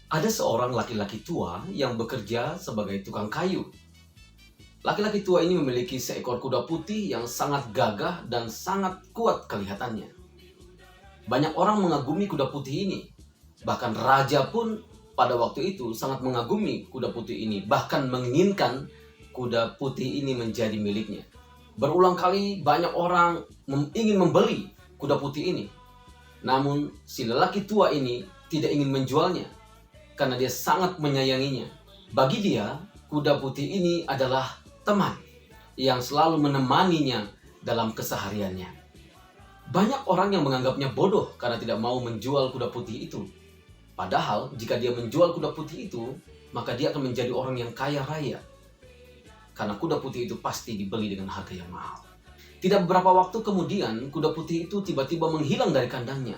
Ada seorang laki-laki tua yang bekerja sebagai tukang kayu. Laki-laki tua ini memiliki seekor kuda putih yang sangat gagah dan sangat kuat kelihatannya. Banyak orang mengagumi kuda putih ini. Bahkan raja pun pada waktu itu sangat mengagumi kuda putih ini, bahkan menginginkan kuda putih ini menjadi miliknya. Berulang kali banyak orang ingin membeli kuda putih ini. Namun si lelaki tua ini tidak ingin menjualnya karena dia sangat menyayanginya. Bagi dia, kuda putih ini adalah teman yang selalu menemaninya dalam kesehariannya. Banyak orang yang menganggapnya bodoh karena tidak mau menjual kuda putih itu. Padahal jika dia menjual kuda putih itu, maka dia akan menjadi orang yang kaya raya. Karena kuda putih itu pasti dibeli dengan harga yang mahal. Tidak beberapa waktu kemudian, kuda putih itu tiba-tiba menghilang dari kandangnya.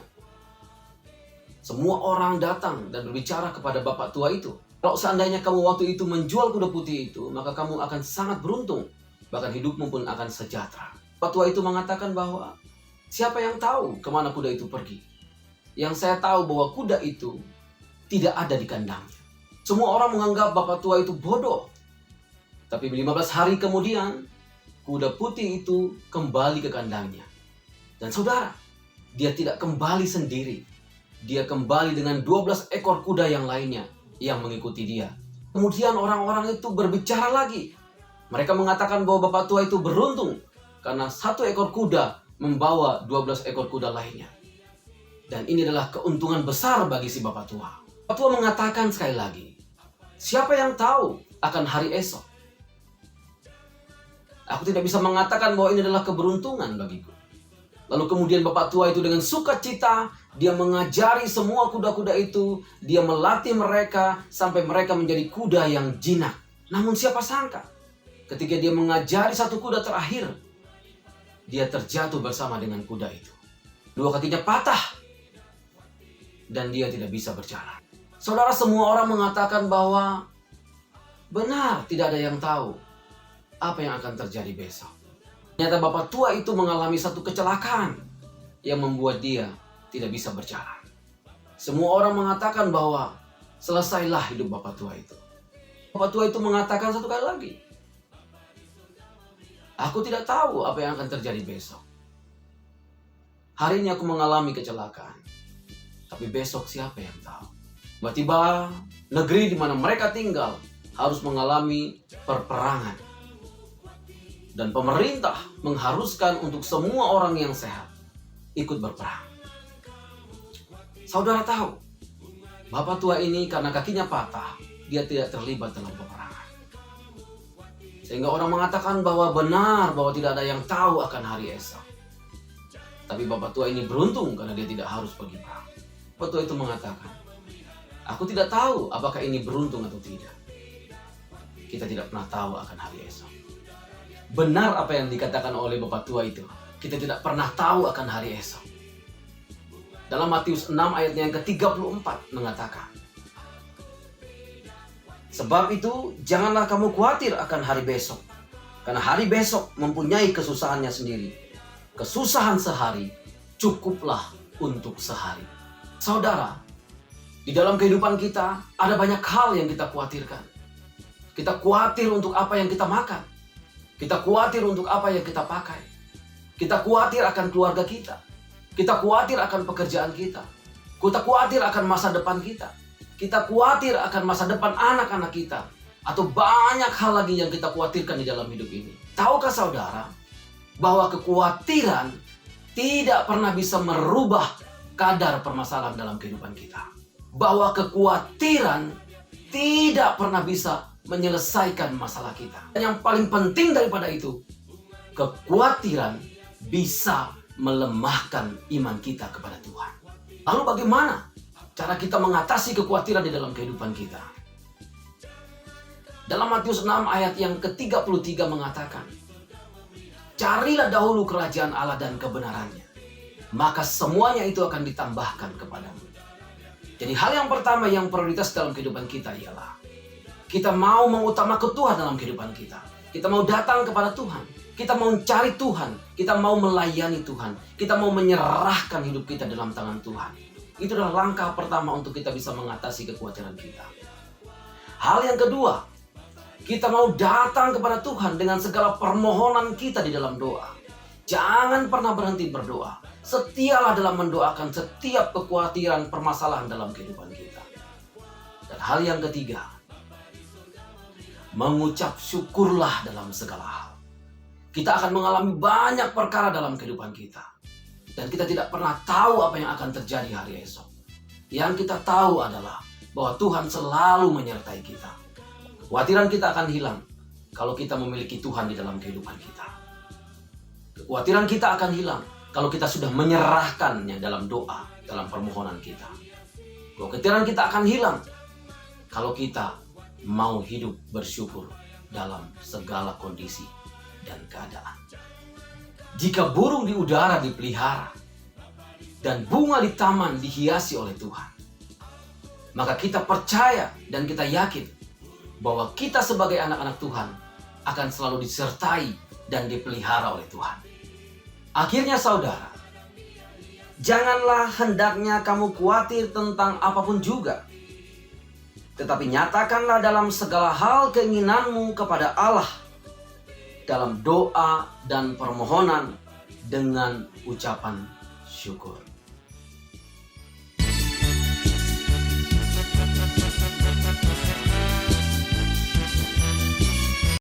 Semua orang datang dan berbicara kepada bapak tua itu. Kalau seandainya kamu waktu itu menjual kuda putih itu, maka kamu akan sangat beruntung. Bahkan hidupmu pun akan sejahtera. Bapak tua itu mengatakan bahwa, siapa yang tahu kemana kuda itu pergi? Yang saya tahu bahwa kuda itu tidak ada di kandangnya. Semua orang menganggap bapak tua itu bodoh. Tapi 15 hari kemudian, kuda putih itu kembali ke kandangnya. Dan saudara, dia tidak kembali sendiri. Dia kembali dengan 12 ekor kuda yang lainnya yang mengikuti dia. Kemudian orang-orang itu berbicara lagi. Mereka mengatakan bahwa bapak tua itu beruntung karena 1 ekor kuda membawa 12 ekor kuda lainnya. Dan ini adalah keuntungan besar bagi si bapak tua. Bapak tua mengatakan sekali lagi, siapa yang tahu akan hari esok? Aku tidak bisa mengatakan bahwa ini adalah keberuntungan bagiku. Lalu kemudian bapak tua itu dengan sukacita, dia mengajari semua kuda-kuda itu, dia melatih mereka sampai mereka menjadi kuda yang jinak. Namun siapa sangka, ketika dia mengajari 1 kuda terakhir, dia terjatuh bersama dengan kuda itu. 2 kakinya patah, dan dia tidak bisa berjalan. Saudara, semua orang mengatakan bahwa benar tidak ada yang tahu apa yang akan terjadi besok. Ternyata bapak tua itu mengalami 1 kecelakaan yang membuat dia tidak bisa berjalan. Semua orang mengatakan bahwa selesailah hidup bapak tua itu. Bapak tua itu mengatakan 1 kali lagi, aku tidak tahu apa yang akan terjadi besok. Hari ini aku mengalami kecelakaan, tapi besok siapa yang tahu? Tiba-tiba negeri di mana mereka tinggal harus mengalami perperangan. Dan pemerintah mengharuskan untuk semua orang yang sehat ikut berperang. Saudara tahu, bapak tua ini karena kakinya patah, dia tidak terlibat dalam peperangan. Sehingga orang mengatakan bahwa benar bahwa tidak ada yang tahu akan hari esok. Tapi bapak tua ini beruntung karena dia tidak harus pergi perang. Bapak tua itu mengatakan, aku tidak tahu apakah ini beruntung atau tidak. Kita tidak pernah tahu akan hari esok. Benar apa yang dikatakan oleh bapak tua itu. Kita tidak pernah tahu akan hari esok. Dalam Matius 6 ayatnya yang ke-34 mengatakan, sebab itu janganlah kamu khawatir akan hari besok. Karena hari besok mempunyai kesusahannya sendiri. Kesusahan sehari cukuplah untuk sehari. Saudara, di dalam kehidupan kita ada banyak hal yang kita khawatirkan. Kita khawatir untuk apa yang kita makan. Kita khawatir untuk apa yang kita pakai. Kita khawatir akan keluarga kita. Kita khawatir akan pekerjaan kita. Kita khawatir akan masa depan kita. Kita khawatir akan masa depan anak-anak kita. Atau banyak hal lagi yang kita khawatirkan di dalam hidup ini. Tahukah saudara bahwa kekhawatiran tidak pernah bisa merubah kadar permasalahan dalam kehidupan kita. Bahwa kekhawatiran tidak pernah bisa menyelesaikan masalah kita. Dan yang paling penting daripada itu, kekhawatiran bisa melemahkan iman kita kepada Tuhan. Lalu bagaimana cara kita mengatasi kekhawatiran di dalam kehidupan kita? Dalam Matius 6 ayat yang ke-33 mengatakan, carilah dahulu kerajaan Allah dan kebenarannya, maka semuanya itu akan ditambahkan kepadamu. Jadi hal yang pertama yang prioritas dalam kehidupan kita ialah kita mau mengutamakan Tuhan dalam kehidupan kita. Kita mau datang kepada Tuhan. Kita mau cari Tuhan. Kita mau melayani Tuhan. Kita mau menyerahkan hidup kita dalam tangan Tuhan. Itu adalah langkah pertama untuk kita bisa mengatasi kekhawatiran kita. Hal yang kedua, kita mau datang kepada Tuhan dengan segala permohonan kita di dalam doa. Jangan pernah berhenti berdoa. Setialah dalam mendoakan setiap kekhawatiran permasalahan dalam kehidupan kita. Dan hal yang ketiga, mengucap syukurlah dalam segala hal. Kita akan mengalami banyak perkara dalam kehidupan kita. Dan kita tidak pernah tahu apa yang akan terjadi hari esok. Yang kita tahu adalah bahwa Tuhan selalu menyertai kita. Kekhawatiran kita akan hilang kalau kita memiliki Tuhan di dalam kehidupan kita. Kekhawatiran kita akan hilang kalau kita sudah menyerahkannya dalam doa, dalam permohonan kita. Kekhawatiran kita akan hilang kalau kita mau hidup bersyukur dalam segala kondisi dan keadaan. Jika burung di udara dipelihara dan bunga di taman dihiasi oleh Tuhan, maka kita percaya dan kita yakin bahwa kita sebagai anak-anak Tuhan akan selalu disertai dan dipelihara oleh Tuhan. Akhirnya saudara, janganlah hendaknya kamu khawatir tentang apapun juga. Tetapi nyatakanlah dalam segala hal keinginanmu kepada Allah dalam doa dan permohonan dengan ucapan syukur.